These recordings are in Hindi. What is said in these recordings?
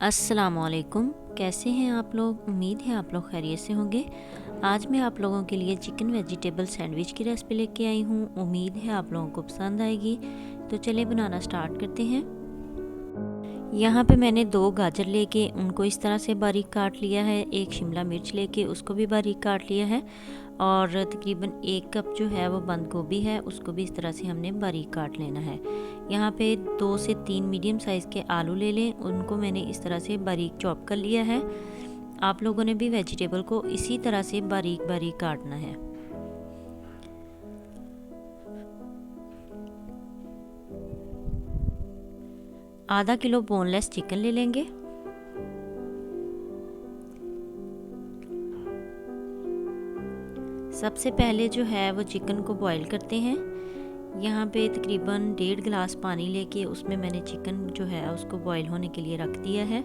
अस्सलामुअलैकुम। कैसे हैं आप लोग? उम्मीद है आप लोग खैरियत से होंगे। आज मैं आप लोगों के लिए चिकन वेजिटेबल सैंडविच की रेसिपी लेके आई हूँ। उम्मीद है आप लोगों को पसंद आएगी। तो चलिए बनाना स्टार्ट करते हैं। यहाँ पे मैंने 2 गाजर लेके उनको इस तरह से बारीक काट लिया है। 1 शिमला मिर्च लेके उसको भी बारीक काट लिया है और तकरीबन 1 कप जो है वो बंद गोभी है, उसको भी इस तरह से हमने बारीक काट लेना है। यहाँ पे 2 से 3 मीडियम साइज़ के आलू ले लें, उनको मैंने इस तरह से बारीक चॉप कर लिया है। आप लोगों ने भी वेजिटेबल को इसी तरह से बारीक बारीक काटना है। आधा किलो बोनलेस चिकन ले लेंगे। सबसे पहले जो है वो चिकन को बॉईल करते हैं। यहाँ पे तकरीबन 1.5 गिलास पानी लेके उसमें मैंने चिकन जो है उसको बॉईल होने के लिए रख दिया है।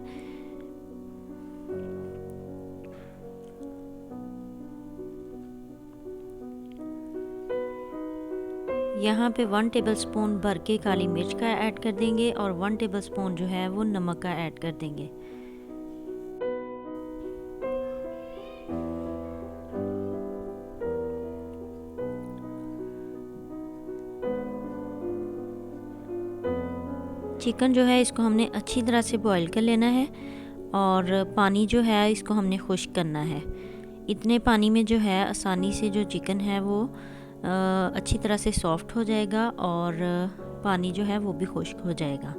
यहाँ पे 1 टेबलस्पून भर के काली मिर्च का ऐड कर देंगे और 1 टेबलस्पून जो है वो नमक का ऐड कर देंगे। चिकन जो है इसको हमने अच्छी तरह से बॉईल कर लेना है और पानी जो है इसको हमने खुश्क करना है। इतने पानी में जो है आसानी से जो चिकन है वो अच्छी तरह से सॉफ्ट हो जाएगा और पानी जो है वो भी खुश्क हो जाएगा।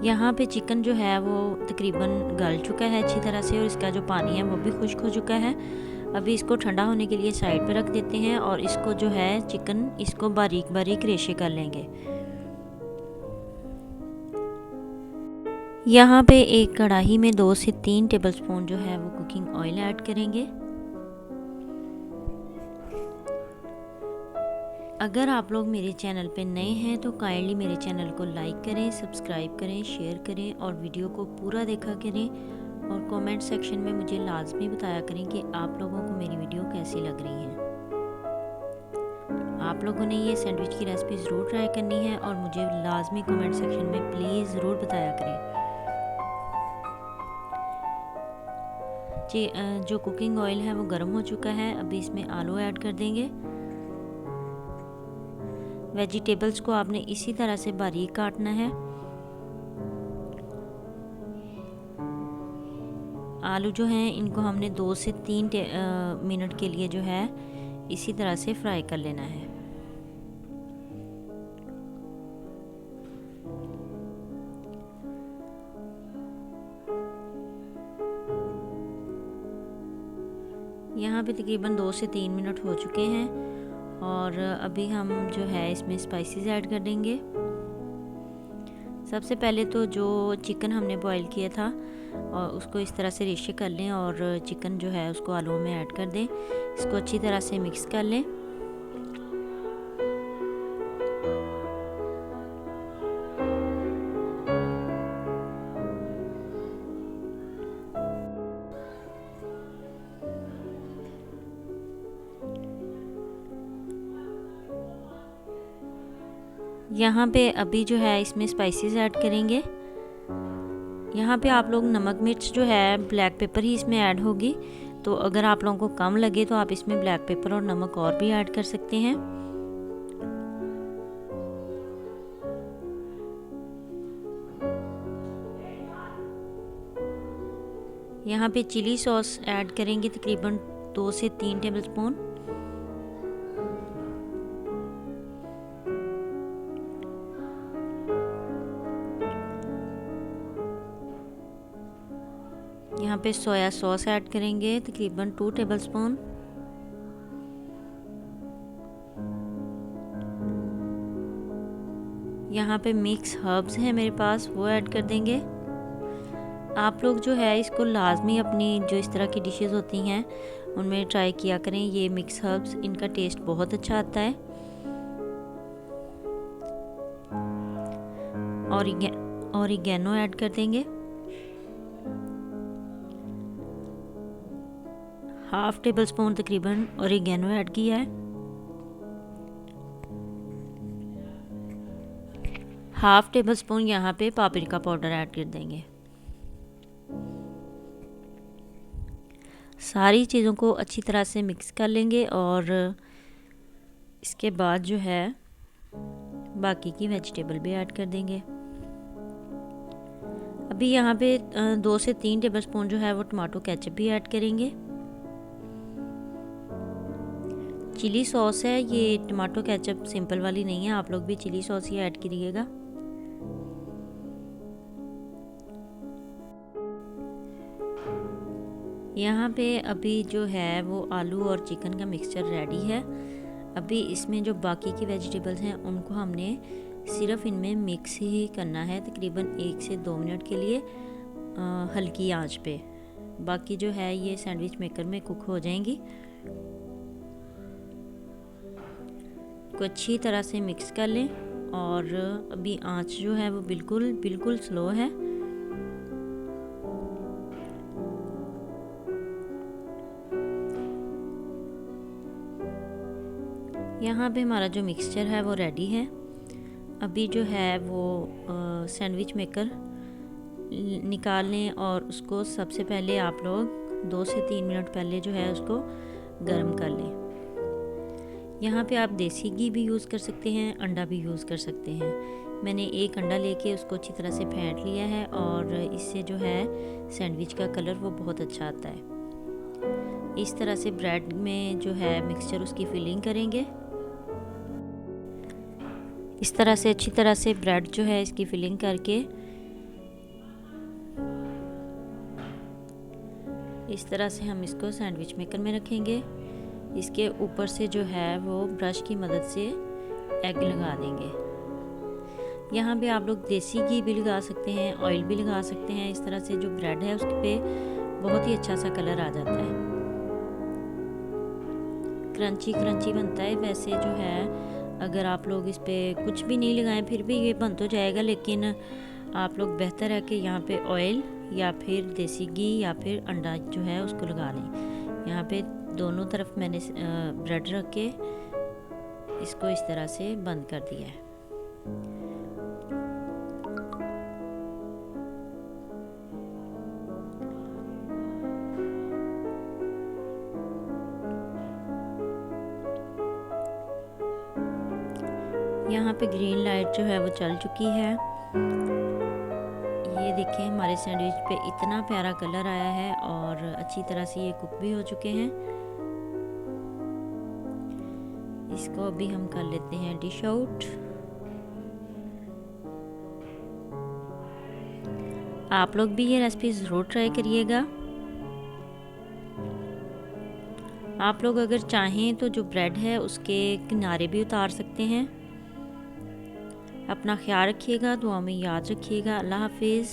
यहाँ पे चिकन जो है वो तकरीबन गल चुका है अच्छी तरह से और इसका जो पानी है वो भी खुश्क हो चुका है। अभी इसको ठंडा होने के लिए साइड पे रख देते हैं और इसको जो है चिकन इसको बारीक बारीक रेशे कर लेंगे। यहाँ पे एक कढ़ाई में 2 से 3 टेबलस्पून जो है वो कुकिंग ऑयल ऐड करेंगे। अगर आप लोग मेरे चैनल पे नए हैं तो काइंडली मेरे चैनल को लाइक करें, सब्सक्राइब करें, शेयर करें और वीडियो को पूरा देखा करें और कमेंट सेक्शन में मुझे लाजमी बताया करें कि आप लोगों को मेरी वीडियो कैसी लग रही है। आप लोगों ने ये सैंडविच की रेसिपी ज़रूर ट्राई करनी है और मुझे लाजमी कमेंट सेक्शन में प्लीज़ ज़रूर बताया करें। जो कुकिंग ऑयल है वो गर्म हो चुका है। अभी इसमें आलू ऐड कर देंगे। वेजिटेबल्स को आपने इसी तरह से बारीक काटना है। आलू जो हैं इनको हमने 2 से 3 मिनट के लिए जो है इसी तरह से फ्राई कर लेना है। यहाँ पे तकरीबन 2 से 3 मिनट हो चुके हैं और अभी हम जो है इसमें स्पाइसेस ऐड कर देंगे। सबसे पहले तो जो चिकन हमने बॉईल किया था और उसको इस तरह से रेशे कर लें और चिकन जो है उसको आलू में ऐड कर दें। इसको अच्छी तरह से मिक्स कर लें। यहाँ पे अभी जो है इसमें स्पाइसेस ऐड करेंगे। यहाँ पे आप लोग नमक मिर्च जो है ब्लैक पेपर ही इसमें ऐड होगी, तो अगर आप लोगों को कम लगे तो आप इसमें ब्लैक पेपर और नमक और भी ऐड कर सकते हैं। यहाँ पे चिली सॉस ऐड करेंगे तकरीबन 2 से 3 टेबलस्पून। यहाँ पे सोया सॉस ऐड करेंगे तकरीबन 2 टेबलस्पून। यहाँ पे मिक्स हर्ब्स हैं मेरे पास, वो ऐड कर देंगे। आप लोग जो है इसको लाजमी अपनी जो इस तरह की डिशेस होती हैं उनमें ट्राई किया करें। ये मिक्स हर्ब्स इनका टेस्ट बहुत अच्छा आता है। ऑरिगेनो ऐड कर देंगे। हाफ टेबल स्पून तकरीबन ऑरिगेनो ऐड किया है। हाफ़ टेबल स्पून यहाँ पे पापरिका पाउडर ऐड कर देंगे। सारी चीज़ों को अच्छी तरह से मिक्स कर लेंगे और इसके बाद जो है बाकी की वेजिटेबल भी ऐड कर देंगे। अभी यहाँ पे 2 से 3 टेबलस्पून जो है वो टमाटो केचप भी ऐड करेंगे। चिली सॉस है, ये टमाटो केचप सिंपल वाली नहीं है, आप लोग भी चिली सॉस ही ऐड करिएगा। यहाँ पे अभी जो है वो आलू और चिकन का मिक्सचर रेडी है। अभी इसमें जो बाकी की वेजिटेबल्स हैं उनको हमने सिर्फ इनमें मिक्स ही करना है, तकरीबन 1 से 2 मिनट के लिए हल्की आंच पे। बाकी जो है ये सैंडविच मेकर में कुक हो जाएंगी। को अच्छी तरह से मिक्स कर लें और अभी आंच जो है वो बिल्कुल स्लो है। यहाँ पे हमारा जो मिक्सचर है वो रेडी है। अभी जो है वो सैंडविच मेकर निकाल लें और उसको सबसे पहले आप लोग 2 से 3 मिनट पहले जो है उसको गर्म कर लें। यहाँ पे आप देसी घी भी यूज़ कर सकते हैं, अंडा भी यूज़ कर सकते हैं। मैंने एक अंडा लेके उसको अच्छी तरह से फेंट लिया है और इससे जो है सैंडविच का कलर वो बहुत अच्छा आता है। इस तरह से ब्रेड में जो है मिक्सचर उसकी फिलिंग करेंगे। इस तरह से अच्छी तरह से ब्रेड जो है इसकी फिलिंग करके इस तरह से हम इसको सैंडविच मेकर में रखेंगे। इसके ऊपर से जो है वो ब्रश की मदद से एग लगा देंगे। यहाँ पे आप लोग देसी घी भी लगा सकते हैं, ऑयल भी लगा सकते हैं। इस तरह से जो ब्रेड है उस पे बहुत ही अच्छा सा कलर आ जाता है, क्रंची क्रंची बनता है। वैसे जो है अगर आप लोग इस पर कुछ भी नहीं लगाएं फिर भी ये बन तो जाएगा, लेकिन आप लोग बेहतर है कि यहाँ पे ऑयल या फिर देसी घी या फिर अंडा जो है उसको लगा लें। यहाँ पे दोनों तरफ मैंने ब्रेड रख के इसको इस तरह से बंद कर दिया है। यहाँ पे ग्रीन लाइट जो है वो चल चुकी है। ये देखें हमारे सैंडविच पे इतना प्यारा कलर आया है और अच्छी तरह से ये कुक भी हो चुके हैं। इसको अभी हम कर लेते हैं डिश आउट। आप लोग भी ये रेसिपी ज़रूर ट्राई करिएगा। आप लोग अगर चाहें तो जो ब्रेड है उसके किनारे भी उतार सकते हैं। अपना ख्याल रखिएगा, दुआ में याद रखिएगा। अल्लाह हाफिज़।